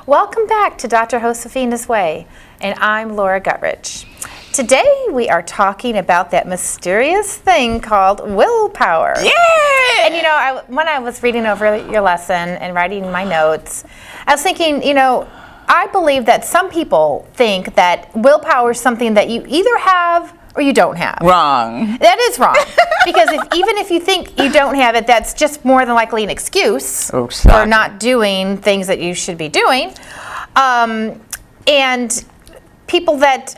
Welcome back to Dr. Josefina's Way, and I'm Laura Guttridge. Today we are talking about that mysterious thing called willpower. Yeah! And you know, when I was reading over your lesson and writing my notes, I was thinking, you know, I believe that some people think that willpower is something that you either have or you don't have. Wrong. That is wrong. Because even if you think you don't have it, that's just more than likely an excuse for not doing things that you should be doing. And people that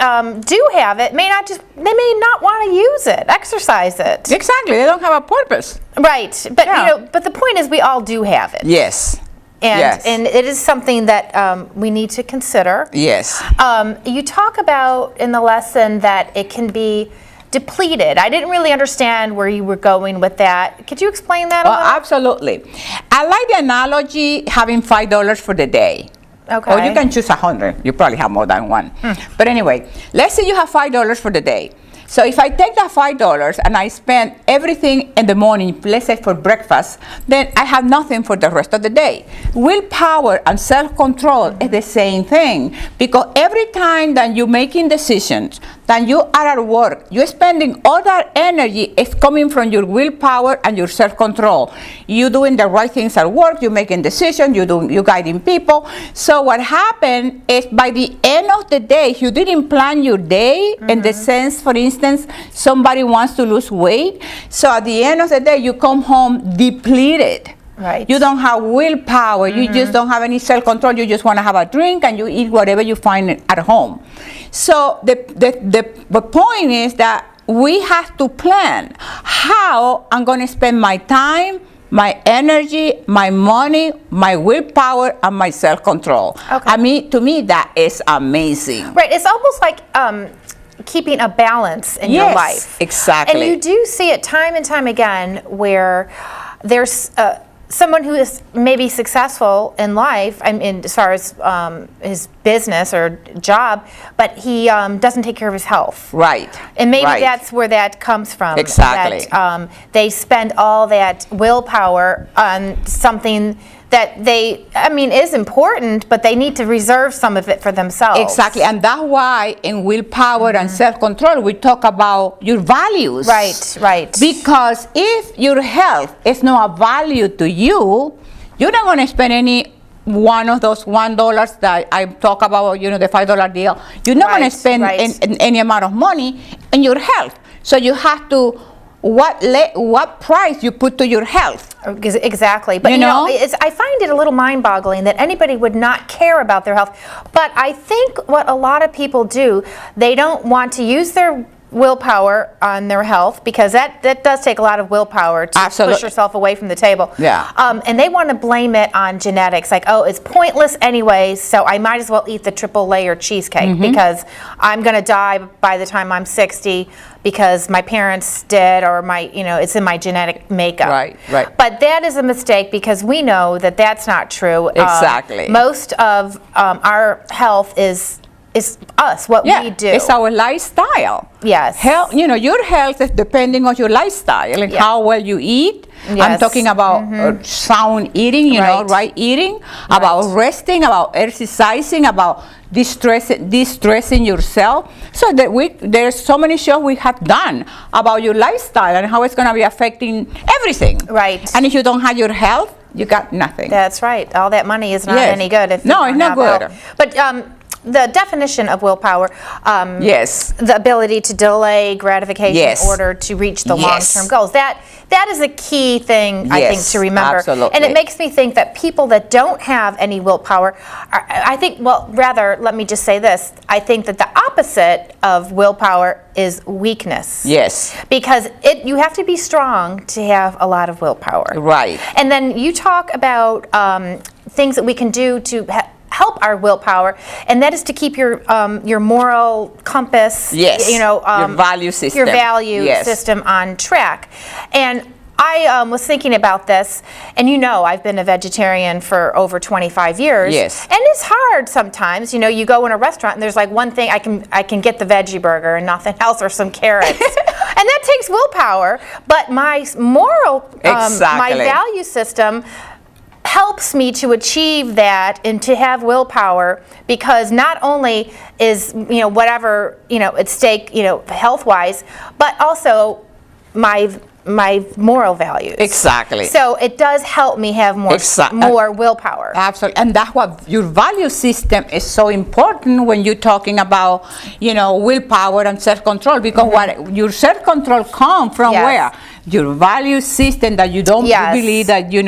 do have it may not want to use it, exercise it. Exactly. They don't have a purpose. Right. But you know, but the point is we all do have it. Yes. And it is something that we need to consider. Yes. You talk about in the lesson that it can be depleted. I didn't really understand where you were going with that. Could you explain that a little? Absolutely. I like the analogy having $5 for the day. Okay. Or you can choose 100. You probably have more than one. But anyway, let's say you have $5 for the day. So if I take that $5 and I spend everything in the morning, let's say for breakfast, then I have nothing for the rest of the day. Willpower and self-control is the same thing, because every time that you're making decisions, that you are at work, you're spending all that energy is coming from your willpower and your self-control. You're doing the right things at work, you're making decisions, you're guiding people. So what happened is by the end of the day, you didn't plan your day in the sense, for instance, somebody wants to lose weight. So at the end of the day, you come home depleted. Right. You don't have willpower. You just don't have any self-control. You just want to have a drink and you eat whatever you find at home. So the point is that we have to plan how I'm going to spend my time, my energy, my money, my willpower, and my self-control. Okay. I mean, to me, that is amazing. Right. It's almost like keeping a balance in your life. Exactly. And you do see it time and time again where there's someone who is maybe successful in life, I mean, as far as his business or job, but he doesn't take care of his health. Right. And maybe that's where that comes from. Exactly. That, they spend all that willpower on something that is important, but they need to reserve some of it for themselves. Exactly, and that's why in willpower and self-control, we talk about your values. Right, right. Because if your health is not a value to you, you're not going to spend any one of those $1 that I talk about, you know, the $5 deal. You're not going to spend any amount of money in your health. So you have to, what price you put to your health. Exactly. But you know I find it a little mind-boggling that anybody would not care about their health. But I think what a lot of people do, they don't want to use their willpower on their health, because that does take a lot of willpower to push yourself away from the table. Yeah. And they want to blame it on genetics, like, oh, it's pointless anyway, so I might as well eat the triple layer cheesecake because I'm going to die by the time I'm 60 because my parents did, or it's in my genetic makeup. Right, right. But that is a mistake, because we know that that's not true. Exactly. Most of our health is us, what we do. It's our lifestyle. Yes. Health, your health is depending on your lifestyle and how well you eat. Yes. I'm talking about sound eating, right eating, about resting, about exercising, about distressing yourself. So that there's so many shows we have done about your lifestyle and how it's going to be affecting everything. Right. And if you don't have your health, you got nothing. That's right. All that money is not any good. If no, it's not good. But the definition of willpower, the ability to delay gratification in order to reach the long-term goals. That is a key thing, I think, to remember. Absolutely. And it makes me think that people that don't have any willpower, let me just say this, I think that the opposite of willpower is weakness. Yes. Because you have to be strong to have a lot of willpower. Right. And then you talk about things that we can do to help our willpower, and that is to keep your moral compass, your value system on track. And I was thinking about this, and I've been a vegetarian for over 25 years. Yes. And it's hard sometimes. You go in a restaurant and there's like one thing, I can get the veggie burger and nothing else, or some carrots. And that takes willpower. But my moral, my value system helps me to achieve that and to have willpower, because not only is, whatever, at stake, health-wise, but also my moral values. Exactly. So it does help me have more willpower. Absolutely. And that's what your value system is so important when you're talking about, willpower and self-control, because what your self-control comes from where? Your value system, that you don't believe that, you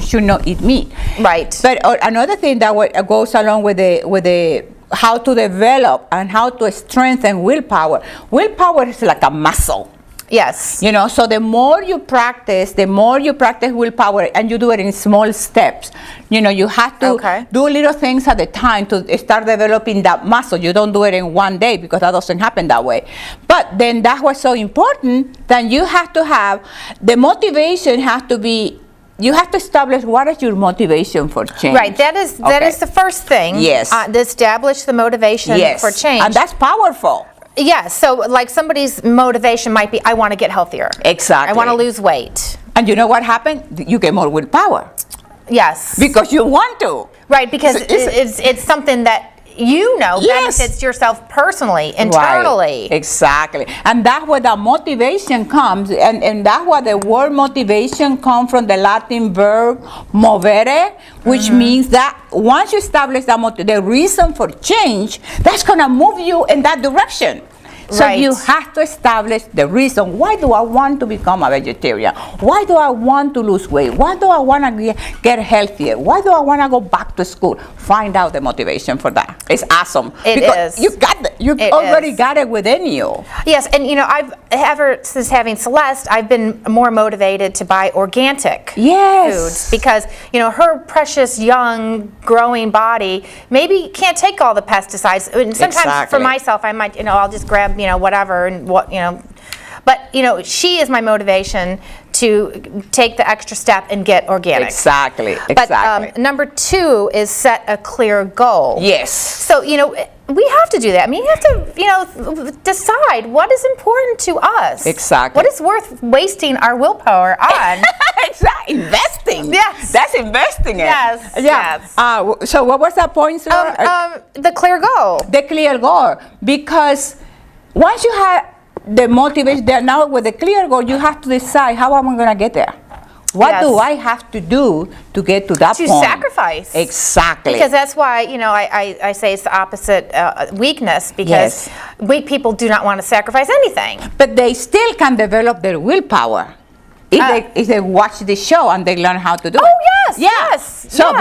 should not eat meat. Right. But another thing that goes along with the how to develop and how to strengthen willpower. Willpower is like a muscle. Yes. So the more you practice willpower, and you do it in small steps. You have to do little things at a time to start developing that muscle. You don't do it in one day, because that doesn't happen that way. But then that's what's so important, that you have to have, the motivation has to be, you have to establish what is your motivation for change. Right, that is the first thing. Yes. To establish the motivation for change. And that's powerful. Yeah, so like somebody's motivation might be, I want to get healthier. Exactly. I want to lose weight. And you know what happens? You get more willpower. Yes. Because you want to. Right, because it's something that benefits yourself personally, internally. Right. Exactly. And that's where the motivation comes. And that's where the word motivation comes from, the Latin verb movere, which means that once you establish the reason for change, that's going to move you in that direction. So you have to establish the reason. Why do I want to become a vegetarian? Why do I want to lose weight? Why do I want to get healthier? Why do I want to go back to school? Find out the motivation for that. It's awesome. Because you got it. You already got it within you. Yes, and I've ever since having Celeste, I've been more motivated to buy organic foods, because her precious young growing body maybe can't take all the pesticides. And sometimes for myself, I might I'll just grab whatever, and but she is my motivation to take the extra step and get organic. Exactly. But number 2 is set a clear goal. Yes. So we have to do that. I mean, you have to decide what is important to us. Exactly. What is worth wasting our willpower on. Exactly. Investing. Yes. That's investing it. Yes. Yeah. Yes. So what was that point, Sarah? The clear goal. The clear goal. Because once you have the motivation there, now with the clear goal, you have to decide, how am I going to get there? What do I have to do to get to that point? To sacrifice. Exactly. Because that's why, I say it's the opposite weakness, because weak people do not want to sacrifice anything. But they still can develop their willpower. If they watch the show and they learn how to do it. Oh, yes. So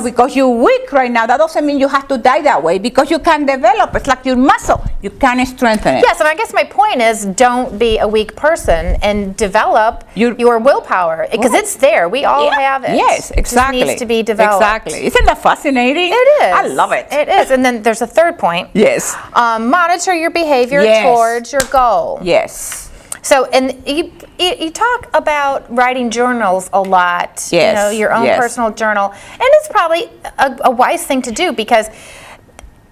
because you're weak right now, that doesn't mean you have to die that way, because you can develop. It's like your muscle. You can strengthen it. Yes, and I guess my point is, don't be a weak person and develop your willpower, because it's there. We all have it. Yes, exactly. It just needs to be developed. Exactly. Isn't that fascinating? It is. I love it. It is. And then there's a third point. Yes. Monitor your behavior towards your goal. Yes. So, and you talk about writing journals a lot, your own personal journal, and it's probably a wise thing to do, because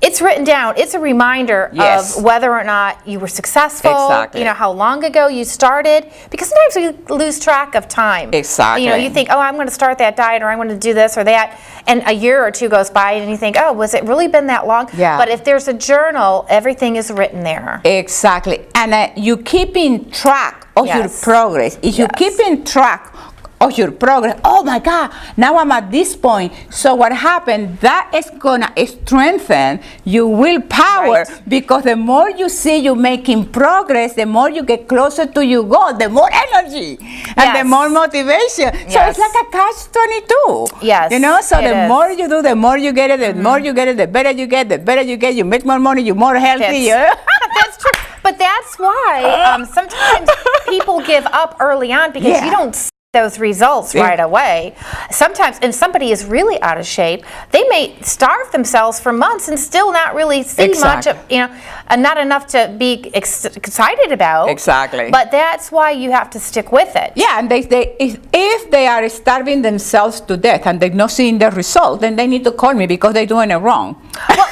it's written down. It's a reminder of whether or not you were successful, how long ago you started, because sometimes we lose track of time. Exactly. You think, oh, I'm going to start that diet, or I'm going to do this or that, and a year or two goes by and you think, oh, was it really been that long? Yeah. But if there's a journal, everything is written there. Exactly. And you keeping track of your progress. If you keeping track of your progress, oh my God, now I'm at this point. So what happened, that is gonna strengthen your willpower, because the more you see you making progress, the more you get closer to your goal, the more energy and the more motivation. So it's like a catch-22. Yes. So the more you do, the more you get it, the more you get it, the better you get, you make more money, you're more healthy. That's true. But that's why sometimes people give up early on, because you don't see those results right away. Sometimes, and somebody is really out of shape, they may starve themselves for months and still not really see much of, and not enough to be excited about. Exactly. But that's why you have to stick with it. Yeah, and if they are starving themselves to death and they're not seeing the result, then they need to call me, because they're doing it wrong. Well,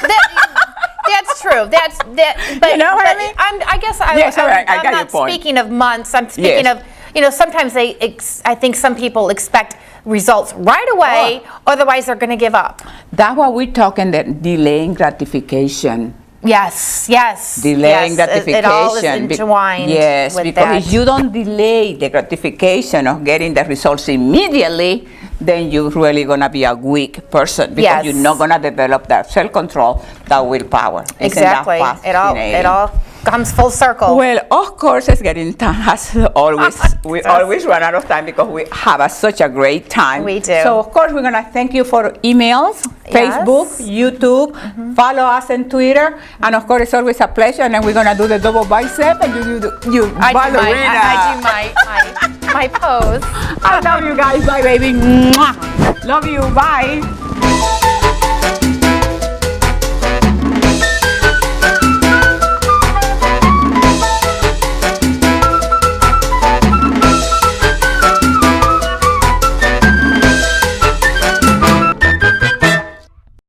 that's true. But you know what I mean? I guess I got your point. Speaking of months, I'm speaking of. Sometimes I think some people expect results right away, otherwise they're going to give up. That's what we're talking, that delaying gratification. Yes, yes. Delaying gratification. It all is intertwined with because that. if you don't delay the gratification of getting the results immediately, then you're really going to be a weak person, because you're not going to develop that self-control, that willpower. Exactly. It all comes full circle. Well, of course, it's getting time. As always, we always run out of time because we have such a great time. We do. So, of course, we're going to thank you for emails, Facebook, YouTube, follow us on Twitter, and of course, it's always a pleasure. And then we're going to do the double bicep, and you do your ballerina. I do my pose. I love you guys. Bye, baby. Mwah. Love you. Bye.